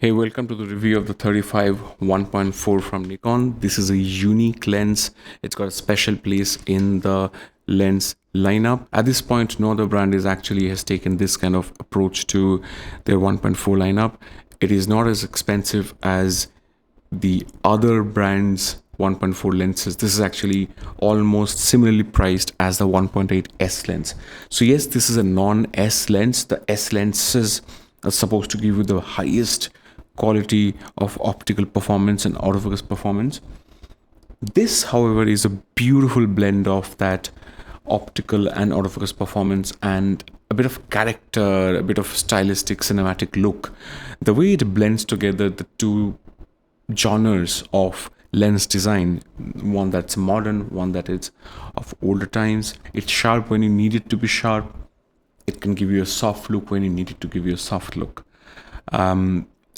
Hey, welcome to the review of the 35 1.4 from Nikon. This is a unique lens. It's got a special place in the lens lineup. At this point, no other brand is actually has taken this kind of approach to their 1.4 lineup. It is not as expensive as the other brands 1.4 lenses. This is actually almost similarly priced as the 1.8S lens. So yes, this is a non-S lens. The S lenses are supposed to give you the highest quality of optical performance and autofocus performance. This, however, is a beautiful blend of that optical and autofocus performance and a bit of character, a bit of stylistic cinematic look. The way it blends together the two genres of lens design, one that's modern, one that is of older times. It's sharp when you need it to be sharp. It can give you a soft look when you need it to give you a soft look.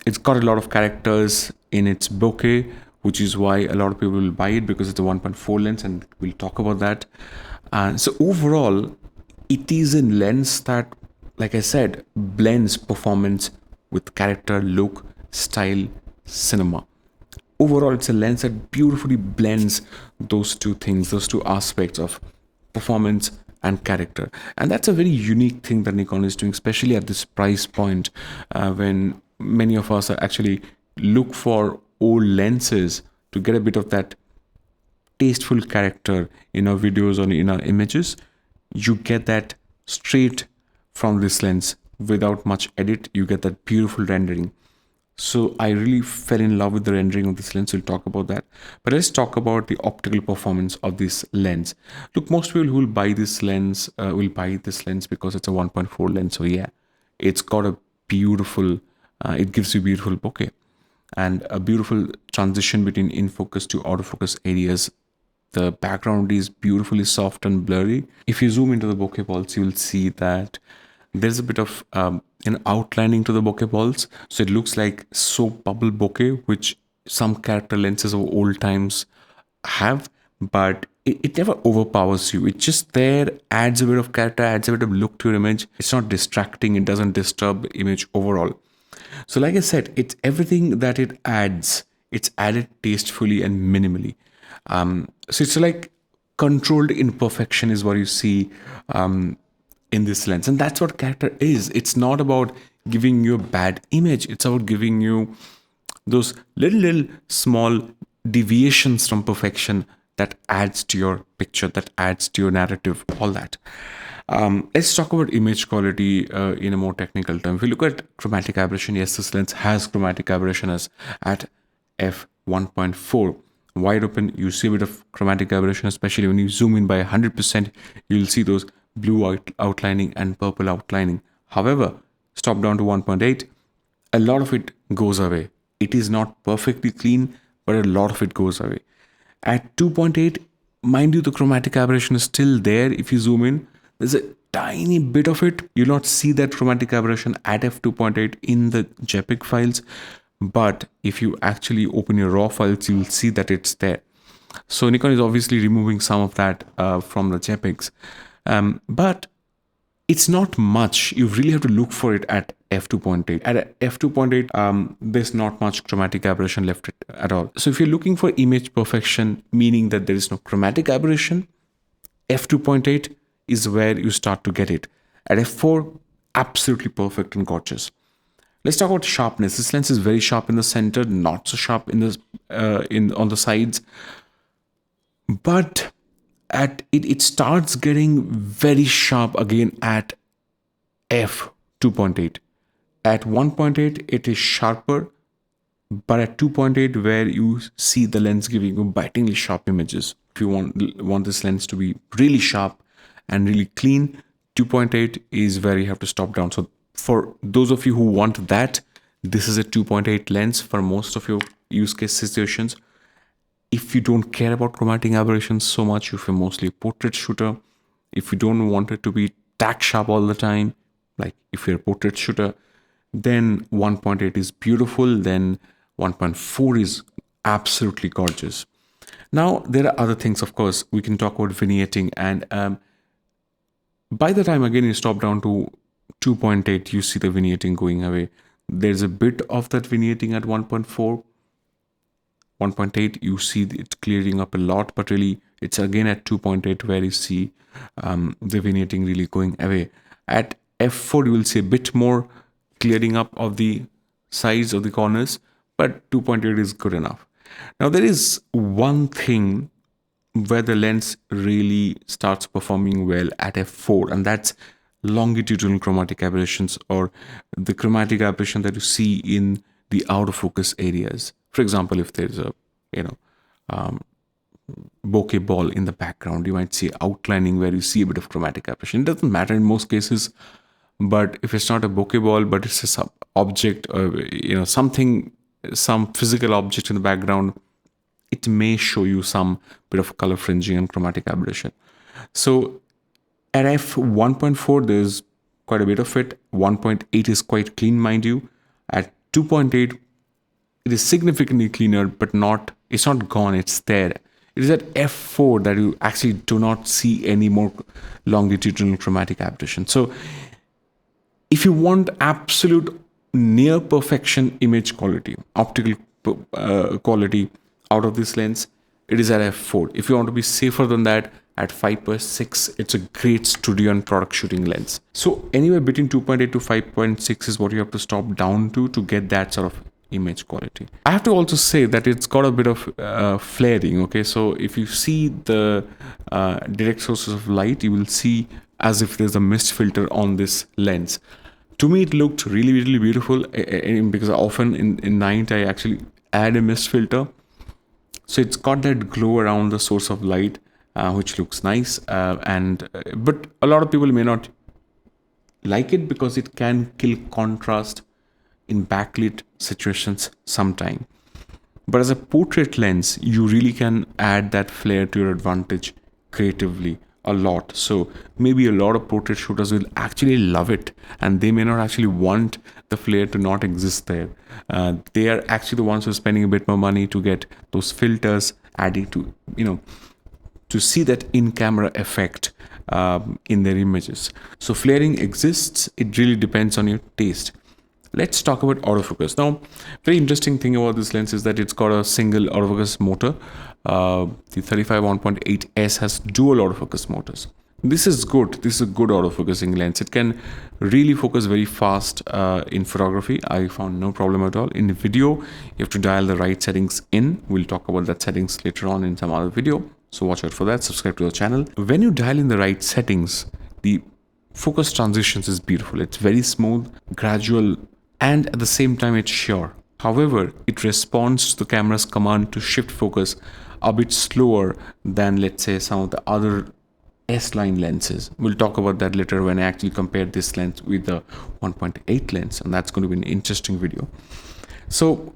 It's got a lot of characters in its bokeh, which is why a lot of people will buy it, because it's a 1.4 lens, and we'll talk about that. So overall, it is a lens that, like I said, blends performance with character, look, style, cinema. Overall, it's a lens that beautifully blends those two things, those two aspects of performance and character. And that's a very unique thing that Nikon is doing, especially at this price point, when many of us are actually look for old lenses to get a bit of that tasteful character in our videos or in our images. You get that straight from this lens without much edit. You get that beautiful rendering. So I really fell in love with the rendering of this lens. We'll talk about that. But let's talk about the optical performance of this lens. Look, most people who will buy this lens because it's a 1.4 lens. So yeah, it's got a beautiful, it gives you beautiful bokeh and a beautiful transition between in focus to autofocus areas. The background is beautifully soft and blurry. If you zoom into the bokeh balls, you will see that there's a bit of an outlining to the bokeh balls. So it looks like soap bubble bokeh, which some character lenses of old times have, but it never overpowers you. It's just there, adds a bit of character, adds a bit of look to your image. It's not distracting. It doesn't disturb the image overall. So like I said, it's everything that it adds. It's added tastefully and minimally. So it's like controlled imperfection is what you see in this lens. And that's what character is. It's not about giving you a bad image. It's about giving you those little small deviations from perfection that adds to your picture, that adds to your narrative, all that. Let's talk about image quality in a more technical term. If you look at chromatic aberration, yes, this lens has chromatic aberration as at f1.4. Wide open, you see a bit of chromatic aberration, especially when you zoom in by 100%, you'll see those blue outlining and purple outlining. However, stop down to 1.8, a lot of it goes away. It is not perfectly clean, but a lot of it goes away. At 2.8, mind you, the chromatic aberration is still there. If you zoom in, there's a tiny bit of it. You'll not see that chromatic aberration at f2.8 in the JPEG files. But if you actually open your raw files, you'll see that it's there. So Nikon is obviously removing some of that from the JPEGs. But it's not much. You really have to look for it at f2.8. At f2.8, there's not much chromatic aberration left at all. So if you're looking for image perfection, meaning that there is no chromatic aberration, f2.8 is where you start to get it. At f4, absolutely perfect and gorgeous. Let's talk about sharpness. This lens is very sharp in the center, not so sharp on the sides. But it starts getting very sharp again at f2.8. At 1.8, it is sharper, but at 2.8, where you see the lens giving you bitingly sharp images. If you want this lens to be really sharp and really clean, 2.8 is where you have to stop down. So for those of you who want that, this is a 2.8 lens for most of your use case situations. If you don't care about chromatic aberrations so much, if you're mostly a portrait shooter, if you don't want it to be tack sharp all the time, like if you're a portrait shooter, then 1.8 is beautiful. Then 1.4 is absolutely gorgeous. Now, there are other things, of course. We can talk about vignetting. And by the time, again, you stop down to 2.8, you see the vignetting going away. There's a bit of that vignetting at 1.4. 1.8, you see it clearing up a lot, but really it's again at 2.8 where you see the vignetting really going away. At F4, you will see a bit more clearing up of the sides of the corners, but 2.8 is good enough. Now, there is one thing where the lens really starts performing well at F4, and that's longitudinal chromatic aberrations, or the chromatic aberration that you see in the out of focus areas. For example, if there's a bokeh ball in the background, you might see outlining where you see a bit of chromatic aberration. It doesn't matter in most cases, but if it's not a bokeh ball, but it's a sub object, or something, some physical object in the background, it may show you some bit of color fringing and chromatic aberration. So at f1.4, there's quite a bit of it. 1.8 is quite clean, mind you. At 2.8, it is significantly cleaner, but it's not gone, it's there. It is at f4 that you actually do not see any more longitudinal chromatic aberration. So if you want absolute near perfection image quality, optical quality out of this lens, it is at f4. If you want to be safer than that, at 5.6, it's a great studio and product shooting lens. So anywhere between 2.8 to 5.6 is what you have to stop down to get that sort of image quality. I have to also say that it's got a bit of flaring. Okay, so if you see the direct sources of light, you will see as if there's a mist filter on this lens. To me, it looked really, really beautiful, because often in night I actually add a mist filter. So it's got that glow around the source of light, which looks nice. But a lot of people may not like it because it can kill contrast in backlit situations sometime. But as a portrait lens, you really can add that flare to your advantage creatively a lot. So maybe a lot of portrait shooters will actually love it, and they may not actually want the flare to not exist there. They are actually the ones who are spending a bit more money to get those filters adding to, to see that in-camera effect in their images. So flaring exists. It really depends on your taste. Let's talk about autofocus. Now, very interesting thing about this lens is that it's got a single autofocus motor. The 35 1.8S has dual autofocus motors. This is good. This is a good autofocusing lens. It can really focus very fast in photography. I found no problem at all. In video, you have to dial the right settings in. We'll talk about that settings later on in some other video. So watch out for that. Subscribe to the channel. When you dial in the right settings, the focus transitions is beautiful. It's very smooth, gradual, and at the same time it's sure. However, it responds to the camera's command to shift focus a bit slower than, let's say, some of the other S-line lenses. We'll talk about that later when I actually compare this lens with the 1.8 lens, and that's going to be an interesting video. So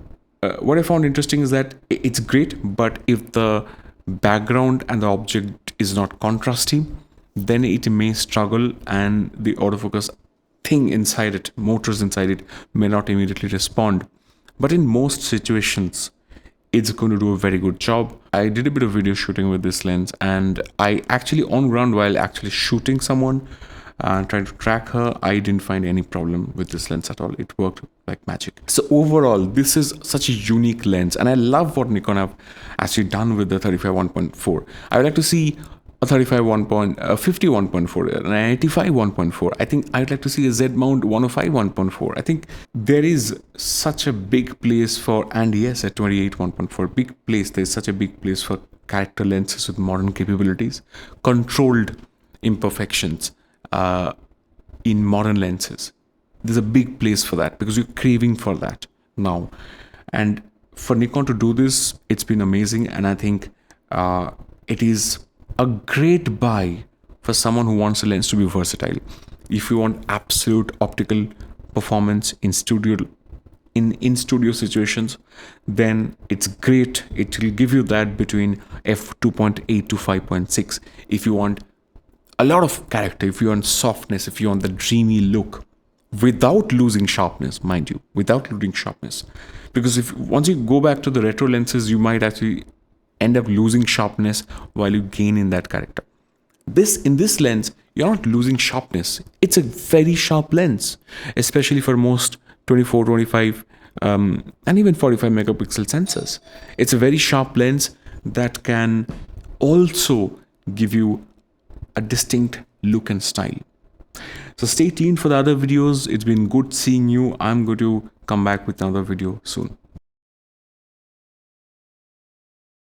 what I found interesting is that it's great, but if the background and the object is not contrasty, then it may struggle, and the autofocus thing inside it, motors inside it, may not immediately respond. But in most situations, it's going to do a very good job. I did a bit of video shooting with this lens, and I actually on ground, while actually shooting someone and trying to track her, I didn't find any problem with this lens at all. It worked like magic. So overall, this is such a unique lens, and I love what Nikon have actually done with the 35 1.4. I would like to see a 35 50 1.4, an 85 1.4. I think I'd like to see a Z mount 105 1.4. I think there is such a big place for, and yes, at 28 1.4, big place. There's such a big place for character lenses with modern capabilities, controlled imperfections in modern lenses. There's a big place for that because you're craving for that now. And for Nikon to do this, it's been amazing. And I think it is a great buy for someone who wants a lens to be versatile. If you want absolute optical performance in studio situations, then it's great. It will give you that between f2.8 to 5.6. If you want a lot of character, if you want softness, if you want the dreamy look, without losing sharpness, mind you, without losing sharpness. Because once you go back to the retro lenses, you might actually end up losing sharpness while you gain in that character. In this lens, you're not losing sharpness. It's a very sharp lens, especially for most 24, 25, and even 45 megapixel sensors. It's a very sharp lens that can also give you a distinct look and style. So stay tuned for the other videos. It's been good seeing you. I'm going to come back with another video soon.